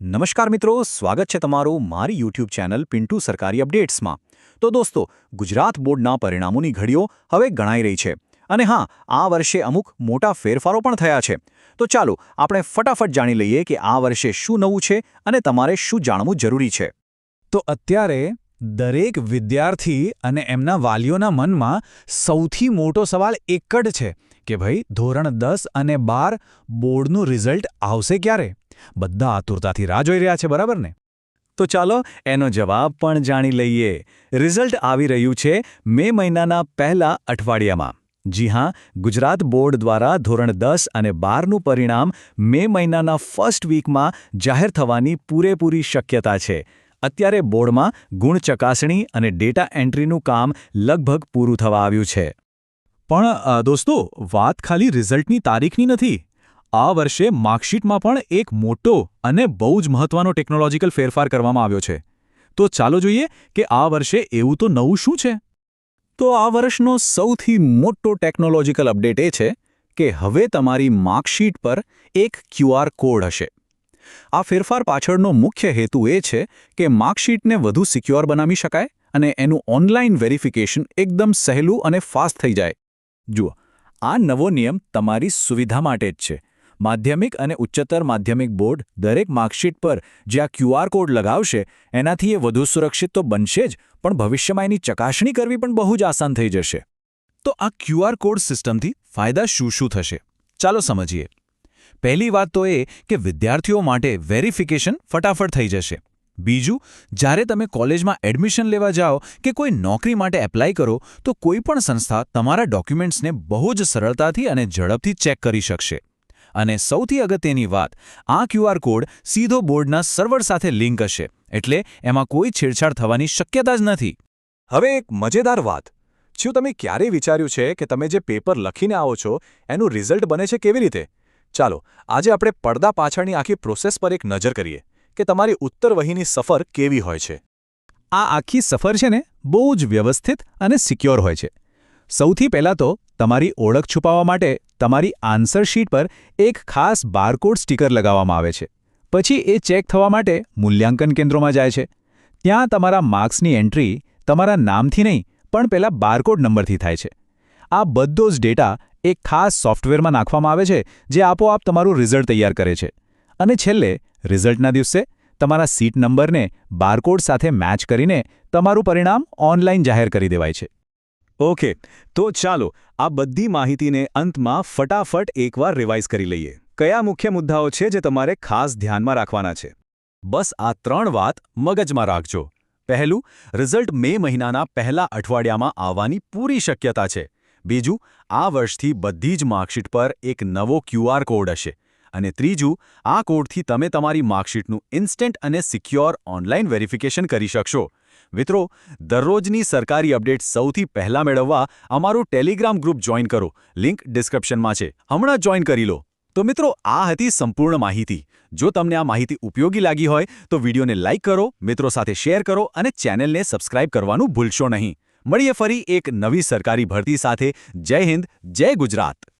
નમસ્કાર મિત્રો, સ્વાગત છે તમારું મારી યુટ્યુબ ચેનલ પિન્ટુ સરકારી અપડેટ્સમાં। તો દોસ્તો, ગુજરાત બોર્ડના પરિણામોની ઘડીઓ હવે ગણાઈ રહી છે અને હા, આ વર્ષે અમુક મોટા ફેરફારો પણ થયા છે। તો ચાલો આપણે ફટાફટ જાણી લઈએ કે આ વર્ષે શું નવું છે અને તમારે શું જાણવું જરૂરી છે। તો અત્યારે દરેક વિદ્યાર્થી અને એમના વાલીઓના મનમાં સૌથી મોટો સવાલ એક જ છે કે ભાઈ ધોરણ 10 અને 12 બોર્ડનું રિઝલ્ટ આવશે ક્યારે? બધા આતુરતાથી રાહ જોઈ રહ્યા છે, બરાબર ને? તો ચાલો એનો જવાબ પણ જાણી લઈએ। રિઝલ્ટ આવી રહ્યું છે મે મહિનાના પહેલા અઠવાડિયામાં। જી હા, ગુજરાત બોર્ડ દ્વારા ધોરણ 10 અને 12નું પરિણામ મે મહિનાના ફર્સ્ટ વીકમાં જાહેર થવાની પૂરેપૂરી શક્યતા છે। અત્યારે બોર્ડમાં ગુણ ચકાસણી અને ડેટા એન્ટ્રીનું કામ લગભગ પૂરું થવા આવ્યું છે। પણ દોસ્તો, વાત ખાલી રિઝલ્ટની તારીખની નથી। આ વર્ષે માર્કશીટમાં પણ એક મોટો અને બહુ જ મહત્વનો ટેકનોલોજીકલ ફેરફાર કરવામાં આવ્યો છે। તો ચાલો જોઈએ કે આ વર્ષે એવું તો નવું શું છે? તો આ વર્ષનો સૌથી મોટો ટેકનોલોજીકલ અપડેટ એ છે કે હવે તમારી માર્કશીટ પર એક QR કોડ હશે। આ ફેરફાર પાછળનો મુખ્ય હેતુ એ છે કે માર્કશીટને વધુ સિક્યોર બનાવી શકાય અને એનું ઓનલાઈન વેરિફિકેશન એકદમ સહેલું અને ફાસ્ટ થઈ જાય। જુઓ, આ નવો નિયમ તમારી સુવિધા માટે જ છે। માધ્યમિક અને ઉચ્ચતર માધ્યમિક બોર્ડ દરેક માર્કશીટ પર જે આ QR કોડ લગાવશે એનાથી એ વધુ સુરક્ષિત તો બનશે જ, પણ ભવિષ્યમાં એની ચકાસણી કરવી પણ બહુ જ આસાન થઈ જશે। તો આ QR કોડ સિસ્ટમથી ફાયદા શું થશે? ચાલો સમજીએ। પહેલી વાત તો એ કે વિદ્યાર્થીઓ માટે વેરિફિકેશન ફટાફટ થઈ જશે। બીજું, જ્યારે તમે કોલેજમાં એડમિશન લેવા જાઓ કે કોઈ નોકરી માટે એપ્લાય કરો તો કોઈ પણ સંસ્થા તમારા ડોક્યુમેન્ટ્સને બહુ જ સરળતાથી અને ઝડપથી ચેક કરી શકશે। અને સૌથી અગત્યની વાત, આ QR કોડ સીધો બોર્ડના સર્વર સાથે લિંક હશે, એટલે એમાં કોઈ છેડછાડ થવાની શક્યતા જ નથી। હવે એક મજેદાર વાત, શું તમે ક્યારેય વિચાર્યું છે કે તમે જે પેપર લખીને આવો છો એનું રિઝલ્ટ બને છે કેવી રીતે? ચાલો આજે આપણે પડદા પાછળની આખી પ્રોસેસ પર એક નજર કરીએ કે તમારી ઉત્તરવહીની સફર કેવી હોય છે। આ આખી સફર છે ને, બહુ જ વ્યવસ્થિત અને સિક્યોર હોય છે। સૌથી પહેલાં તો તમારી ઓળખ છુપાવવા માટે તમારી આન્સર શીટ પર એક ખાસ બારકોડ સ્ટીકર લગાવવામાં આવે છે। પછી એ ચેક થવા માટે મૂલ્યાંકન કેન્દ્રોમાં જાય છે। ત્યાં તમારા માર્ક્સની એન્ટ્રી તમારા નામથી નહીં પણ પેલા બારકોડ નંબરથી થાય છે। આ બધો જ ડેટા એક ખાસ સોફ્ટવેરમાં નાખવામાં આવે છે, જે આપોઆપ તમારું રિઝલ્ટ તૈયાર કરે છે। અને છેલ્લે રિઝલ્ટના દિવસે તમારા સીટ નંબરને બારકોડ સાથે મેચ કરીને તમારું પરિણામ ઓનલાઈન જાહેર કરી દેવાય છે। ઓકે, તો ચાલો આ બધી માહિતીને અંતમાં ફટાફટ એકવાર રિવાઇઝ કરી લઈએ। કયા મુખ્ય મુદ્દાઓ છે જે તમારે ખાસ ધ્યાનમાં રાખવાના છે? બસ આ 3 વાત મગજમાં રાખજો। પહેલું, રિઝલ્ટ મે મહિનાના પહેલા અઠવાડિયામાં આવવાની પૂરી શક્યતા છે। બીજું, આ વર્ષથી બધી જ માર્કશીટ પર એક નવો QR કોડ હશે। અને ત્રીજું, આ કોડથી તમે તમારી માર્કશીટનું ઇન્સ્ટન્ટ અને સિક્યોર ઓનલાઈન વેરિફિકેશન કરી શકશો। મિત્રો, દરરોજની સરકારી અપડેટ સૌથી પહેલા મેળવવા અમારું ટેલિગ્રામ ગ્રુપ જોઈન કરો, લિંક ડિસ્ક્રિપ્શનમાં છે, હમણાં જોઈન કરી લો। તો મિત્રો, આ હતી સંપૂર્ણ માહિતી। જો તમને આ માહિતી ઉપયોગી લાગી હોય તો વિડીયોને લાઇક કરો, મિત્રો સાથે શેર કરો અને ચેનલને સબસ્ક્રાઇબ કરવાનું ભૂલશો નહીં। મળીએ ફરી એક નવી સરકારી ભરતી સાથે। જય હિન્દ, જય ગુજરાત।